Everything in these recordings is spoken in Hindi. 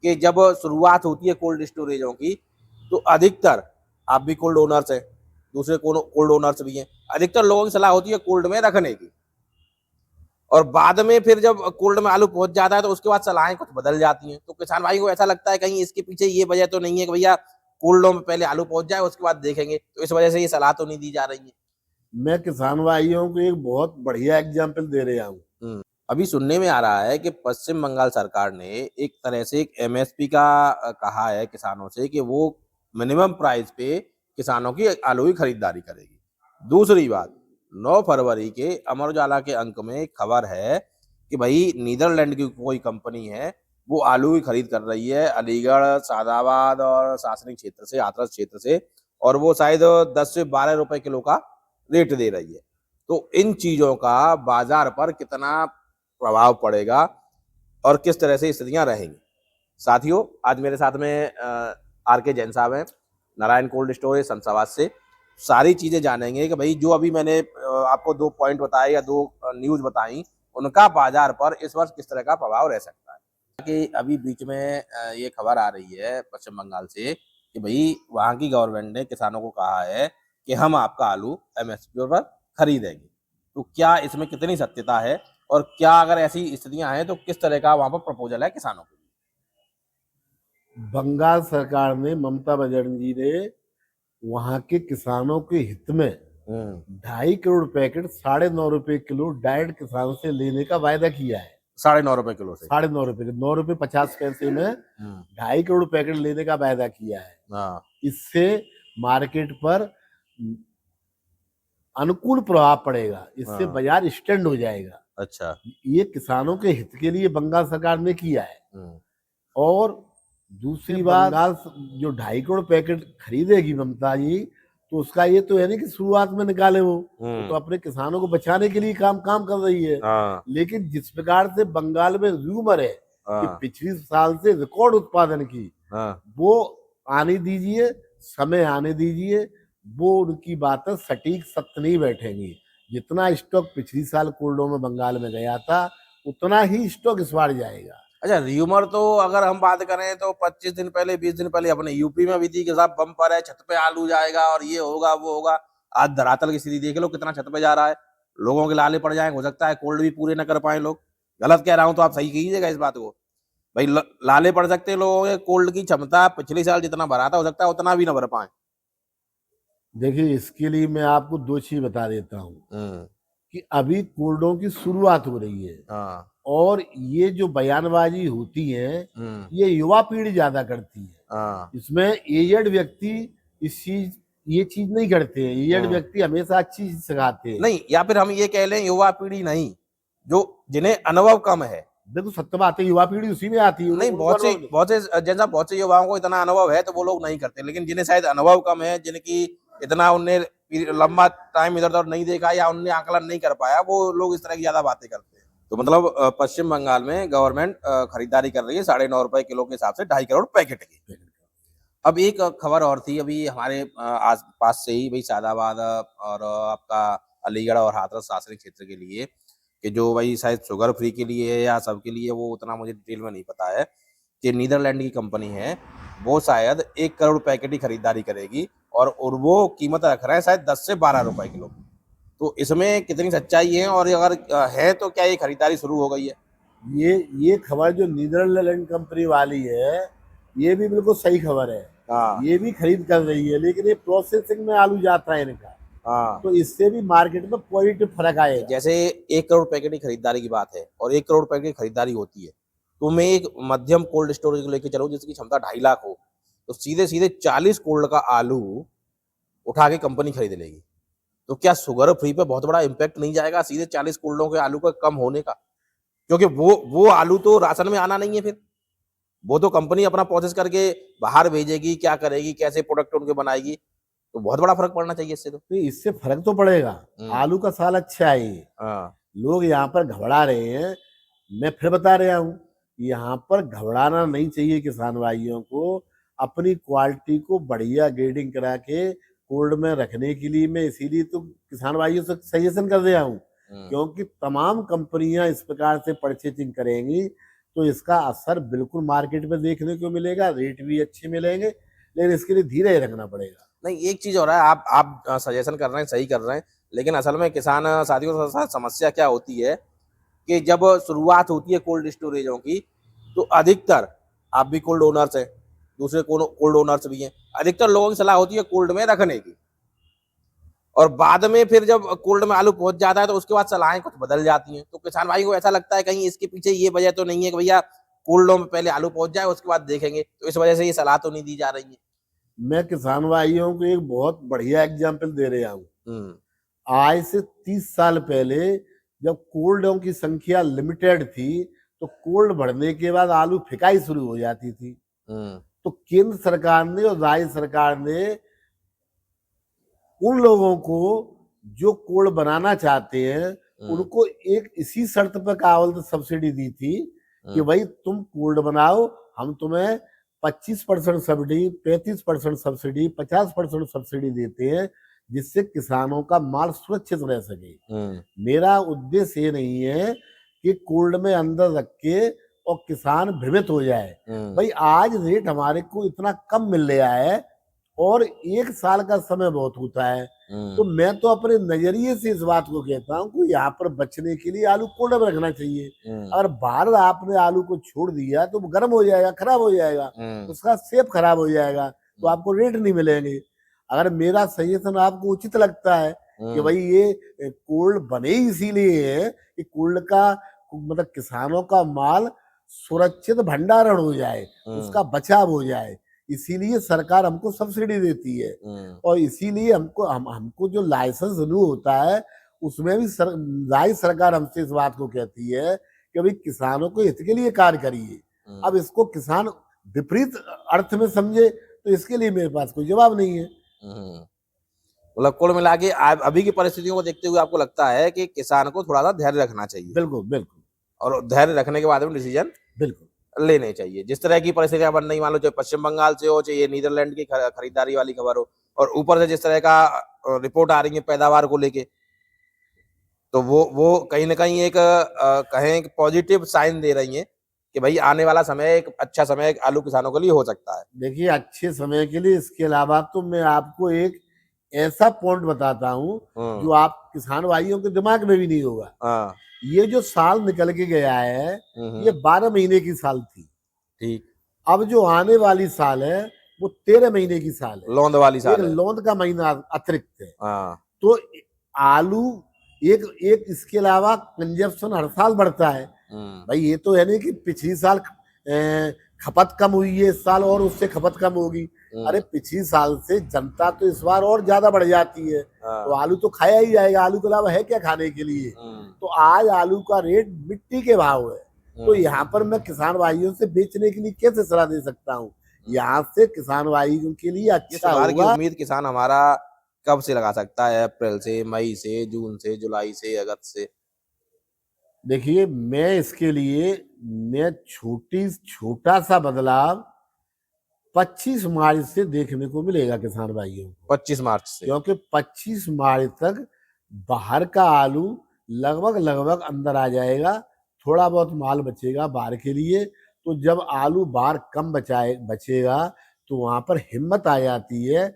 कि जब शुरुआत होती है कोल्ड स्टोरेजों की, तो अधिकतर आप भी कोल्ड ओनर्स हैं, दूसरे कोल्ड ओनर्स भी हैं, अधिकतर लोगों की सलाह होती है कोल्ड में रखने की। और बाद में फिर जब कोल्ड में आलू पहुंच जाता है तो उसके बाद सलाहें कुछ बदल जाती हैं। तो किसान भाई को ऐसा लगता है कहीं इसके पीछे ये वजह तो नहीं है कि भैया कोल्डों में पहले आलू पहुंच जाए उसके बाद देखेंगे, तो इस वजह से ये सलाह तो नहीं दी जा रही है। मैं किसान भाइयों को एक बहुत बढ़िया एग्जाम्पल दे रहा हूँ। अभी सुनने में आ रहा है कि पश्चिम बंगाल सरकार ने एक तरह से एक एमएसपी का कहा है किसानों से कि वो मिनिमम प्राइस पे किसानों की आलू की खरीदारी करेगी। दूसरी बात, 9 फरवरी के अमर उजाला के अंक में एक खबर है कि भाई नीदरलैंड की कोई कंपनी है, वो आलू की खरीद कर रही है अलीगढ़, सादाबाद और शासनिक क्षेत्र से, हाथरस क्षेत्र से, और वो शायद 10 से 12 रुपए किलो का रेट दे रही है। तो इन चीजों का बाजार पर कितना प्रभाव पड़ेगा और किस तरह से स्थितियां रहेंगी। साथियों, आज मेरे साथ में आर के जैन साहब हैं, नारायण कोल्ड स्टोरेज शमशाबाद से। सारी चीजें जानेंगे कि भाई जो अभी मैंने आपको 2 पॉइंट बताए या 2 न्यूज बताई, उनका बाजार पर इस वर्ष किस तरह का प्रभाव रह सकता है। कि अभी बीच में ये खबर आ रही है पश्चिम बंगाल से कि भाई वहां की गवर्नमेंट ने किसानों को कहा है कि हम आपका आलू एमएसपी पर खरीदेंगे। तो क्या इसमें कितनी सत्यता है और क्या अगर ऐसी स्थितियां हैं तो किस तरह का वहां पर प्रपोजल है किसानों के लिए? बंगाल सरकार ने, ममता बनर्जी ने वहां के किसानों के हित में 2.5 करोड़ पैकेट 9.5 रुपए किलो डायरेक्ट किसान से लेने का वायदा किया है। 9.5 रुपए किलो से 9.5 रुपए, 9.50 रुपए में 2.5 करोड़ पैकेट लेने का वायदा किया है। हाँ, इससे मार्केट पर अनुकूल प्रभाव पड़ेगा, इससे बाजार स्टैंड हो जाएगा। अच्छा, ये किसानों के हित के लिए बंगाल सरकार ने किया है। और दूसरी बात, बंगाल जो 2.5 करोड़ पैकेट खरीदेगी ममता जी, तो उसका ये तो है नहीं कि शुरुआत में निकाले वो तो अपने किसानों को बचाने के लिए काम कर रही है। लेकिन जिस प्रकार से बंगाल में रूमर है कि पिछले साल से रिकॉर्ड उत्पादन की, वो आने दीजिए, समय आने दीजिए, वो उनकी बातें सटीक सत्य नहीं बैठेंगी। जितना स्टॉक पिछली साल कोल्डों में बंगाल में गया था, उतना ही स्टॉक इस बार जाएगा। अच्छा, र्यूमर तो अगर हम बात करें तो 25 दिन पहले, 20 दिन पहले अपने यूपी में भी थी कि साहब बम्पर है, छत पे आलू जाएगा और ये होगा वो होगा। आज धरातल की स्थिति देख लो, कितना छत पे जा रहा है। लोगों के लाले पड़ जाए, हो सकता है कोल्ड भी पूरे न कर पाए लोग। गलत कह रहा हूं तो आप सही कीजिएगा इस बात को। भाई लाले पड़ सकते हैं लोगों के, कोल्ड की क्षमता पिछले साल जितना भरा था हो सकता है उतना भी ना भर पाए। देखिए, इसके लिए मैं आपको 2 चीज बता देता हूँ कि अभी कोल्डों की शुरुआत हो रही है। और ये जो बयानबाजी होती है, ये युवा पीढ़ी ज्यादा करती है। इसमें एजेड व्यक्ति ये चीज नहीं करते हैं। एजेड व्यक्ति हमेशा अच्छी चीज सिखाते हैं। नहीं, या फिर हम ये कह लें युवा पीढ़ी नहीं, जो जिन्हें अनुभव कम है। देखो, सत्य बात है, युवा पीढ़ी उसी में आती है। नहीं, बहुत से युवाओं को इतना अनुभव है तो वो लोग नहीं करते, लेकिन जिन्हें शायद अनुभव कम है, जिनकी इतना उनने लंबा टाइम इधर उधर नहीं देखा या उनने आकलन नहीं कर पाया, वो लोग इस तरह की ज्यादा बातें करते हैं। तो मतलब पश्चिम बंगाल में गवर्नमेंट खरीदारी कर रही है 9.5 रुपए किलो के हिसाब से 2.5 करोड़ पैकेट की। अब एक खबर और थी अभी हमारे आस पास से ही, भाई सादाबाद और आपका अलीगढ़ और हाथरस शासनिक क्षेत्र के लिए, कि जो भाई शायद शुगर फ्री के लिए है या सबके लिए, वो उतना मुझे डिटेल में नहीं पता है, कि नीदरलैंड की कंपनी है, वो शायद 1 करोड़ पैकेट की खरीदारी करेगी और वो कीमत रख रहे हैं शायद 10 से 12 रुपए किलो। तो इसमें कितनी सच्चाई है और अगर है तो क्या ये खरीदारी शुरू हो गई है? ये खबर जो नीदरलैंड कंपनी वाली है, ये भी बिल्कुल सही खबर है। ये भी खरीद कर रही है, लेकिन ये प्रोसेसिंग में आलू जाता है इनका। तो इससे भी मार्केट में पॉजिटिव फर्क आएगा। जैसे 1 करोड़ पैकेट की खरीदारी की बात है और 1 करोड़ पैकेट की खरीदारी होती है, तो मैं एक मध्यम कोल्ड स्टोरेज को लेकर चलूं जिसकी क्षमता 2.5 लाख हो, तो सीधे सीधे 40 कोल्ड का आलू उठा के कंपनी खरीद लेगी। तो क्या शुगर फ्री पे बहुत बड़ा इम्पैक्ट नहीं जाएगा सीधे 40 कोल्डों के आलू का कम होने का? क्योंकि वो आलू तो राशन में आना नहीं है, फिर वो तो कंपनी अपना प्रोसेस करके बाहर भेजेगी, क्या करेगी, कैसे प्रोडक्ट उनके बनाएगी, तो बहुत बड़ा फर्क पड़ना चाहिए इससे। तो इससे फर्क तो पड़ेगा। आलू का साल अच्छा है ये। लोग यहाँ पर घबरा रहे हैं। मैं फिर बता रहा हूँ, यहाँ पर घबराना नहीं चाहिए किसान भाइयों को। अपनी क्वालिटी को बढ़िया ग्रेडिंग करा के कोल्ड में रखने के लिए मैं इसीलिए तो किसान भाइयों से सजेशन कर रहा हूँ, क्योंकि तमाम कंपनियां इस प्रकार से परचेजिंग करेंगी तो इसका असर बिल्कुल मार्केट में देखने को मिलेगा, रेट भी अच्छे मिलेंगे, लेकिन इसके लिए धीरे रखना पड़ेगा। नहीं, एक चीज हो रहा है, आप सजेशन कर रहे हैं, सही कर रहे हैं, लेकिन असल में किसान साथियों के साथ समस्या क्या होती है कि जब शुरुआत होती है कोल्ड स्टोरेजों की, तो अधिकतर, आप भी कोल्ड ओनर्स हैं, दूसरे कोल्ड ओनर्स भी हैं, अधिकतर लोगों की सलाह होती है कोल्ड में रखने की, और बाद में फिर जब कोल्ड में आलू पहुंच जाता है तो उसके बाद सलाहें कुछ बदल जाती हैं। तो किसान भाई को ऐसा लगता है कहीं इसके पीछे ये वजह तो नहीं है कि भैया कोल्डों में पहले आलू पहुंच जाए उसके बाद देखेंगे, तो इस वजह से ये सलाह तो नहीं दी जा रही है। मैं किसान भाइयों को एक बहुत बढ़िया एग्जाम्पल दे रहा हूँ। आज से 30 साल पहले जब कोल्डों की संख्या लिमिटेड थी, तो कोल्ड बढ़ने के बाद आलू फिकाई शुरू हो जाती थी। तो केंद्र सरकार ने और राज्य सरकार ने उन लोगों को जो कोल्ड बनाना चाहते हैं उनको एक इसी शर्त पर कावल सब्सिडी दी थी कि भाई तुम कोल्ड बनाओ, हम तुम्हें 25% सब्सिडी, 35% सब्सिडी, 50% सब्सिडी देते हैं, जिससे किसानों का माल सुरक्षित रह सके। मेरा उद्देश्य ये नहीं है कि कोल्ड में अंदर रख के और किसान भ्रमित हो जाए। भाई आज रेट हमारे को इतना कम मिल रहा है और 1 साल का समय बहुत होता है, तो मैं तो अपने नजरिए से इस बात को कहता हूँ कि यहाँ पर बचने के लिए आलू कोल्ड में रखना चाहिए। अगर बाहर आपने आलू को छोड़ दिया तो वो गर्म हो जाएगा, खराब हो जाएगा, उसका शेप खराब हो जाएगा, तो आपको रेट नहीं मिलेंगे। अगर मेरा सजेशन आपको उचित लगता है कि भाई ये कोल्ड बने ही इसीलिए है कि कोल्ड का मतलब किसानों का माल सुरक्षित भंडारण हो जाए, उसका बचाव हो जाए, इसीलिए सरकार हमको सब्सिडी देती है। और इसीलिए हमको जो लाइसेंस रिन्यू होता है उसमें भी राज्य सरकार हमसे इस बात को कहती है कि भाई किसानों को हित के लिए कार्य करिए। अब इसको किसान विपरीत अर्थ में समझे तो इसके लिए मेरे पास कोई जवाब नहीं है। मतलब कुल मिला के अभी की परिस्थितियों को देखते हुए आपको लगता है कि किसान को थोड़ा सा धैर्य रखना चाहिए। बिल्कुल बिल्कुल, और धैर्य रखने के बाद में डिसीजन बिल्कुल लेने चाहिए। जिस तरह की परिस्थितियां बन रही, मान लो चाहे पश्चिम बंगाल से हो, चाहे ये नीदरलैंड की खरीदारी वाली खबर हो, और ऊपर से जिस तरह का रिपोर्ट आ रही है पैदावार को लेके, तो वो कहीं ना कहीं एक कहें पॉजिटिव साइन दे रही हैं कि भाई आने वाला समय एक अच्छा समय आलू किसानों के लिए हो सकता है। देखिए अच्छे समय के लिए, इसके अलावा तो मैं आपको एक ऐसा पॉइंट बताता हूँ जो आप किसान भाइयों के दिमाग में भी नहीं होगा। ये जो साल निकल के गया है ये 12 महीने की साल थी, ठीक। अब जो आने वाली साल है वो 13 महीने की साल है, लौंद वाली साल है। लौंद का महीना अतिरिक्त है। तो आलू एक इसके अलावा कंजप्शन हर साल बढ़ता है। भाई ये तो है नहीं कि पिछली साल खपत कम हुई है, इस साल और उससे खपत कम होगी। अरे पिछली साल से जनता तो इस बार और ज्यादा बढ़ जाती है, तो आलू तो खाया ही जाएगा, आलू के अलावा है क्या खाने के लिए। तो आज आलू का रेट मिट्टी के भाव है, तो यहाँ पर मैं किसान भाइयों से बेचने के लिए कैसे सलाह दे सकता हूँ। यहाँ से किसान भाइयों के लिए अच्छा होगा। उम्मीद किसान हमारा कब से लगा सकता है? अप्रैल से, मई से, जून से, जुलाई से, अगस्त से? देखिए मैं इसके लिए छोटा सा बदलाव 25 मार्च से देखने को मिलेगा किसान भाइयों को। 25 मार्च से, क्योंकि 25 मार्च तक बाहर का आलू लगभग अंदर आ जाएगा, थोड़ा बहुत माल बचेगा बाहर के लिए। तो जब आलू बाहर कम बचेगा तो वहां पर हिम्मत आ जाती है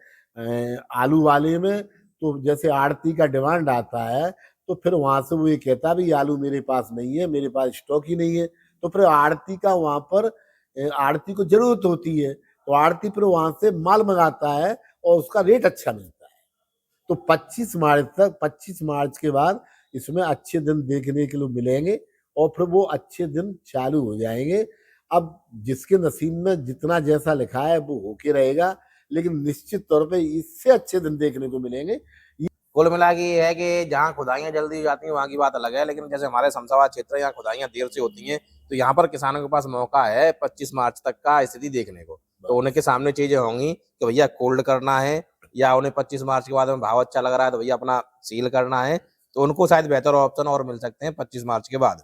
आलू वाले में। तो जैसे आड़ती का डिमांड आता है तो फिर वहां से वो ये कहता है भाई आलू मेरे पास नहीं है, मेरे पास स्टॉक ही नहीं है, तो फिर आड़ती का वहां पर आड़ती को जरूरत होती है, तो आड़ती फिर वहां से माल मंगाता है और उसका रेट अच्छा मिलता है। तो 25 मार्च के बाद इसमें अच्छे दिन देखने के लिए मिलेंगे और फिर वो अच्छे दिन चालू हो जाएंगे। अब जिसके नसीब में जितना जैसा लिखा है वो होके रहेगा, लेकिन निश्चित तौर पे इससे अच्छे दिन देखने को मिलेंगे। कुल मिला के ये है कि जहाँ खुदाइयाँ जल्दी हो जाती हैं वहाँ की बात अलग है, लेकिन जैसे हमारे शमशाबाद क्षेत्र यहाँ खुदाइयाँ देर से होती हैं, तो यहाँ पर किसानों के पास मौका है 25 मार्च तक का स्थिति देखने को। तो उनके सामने चीजें होंगी कि भैया कोल्ड करना है, या उन्हें 25 मार्च के बाद में भाव अच्छा लग रहा है तो भैया अपना सील करना है, तो उनको शायद बेहतर ऑप्शन और मिल सकते हैं 25 मार्च के बाद।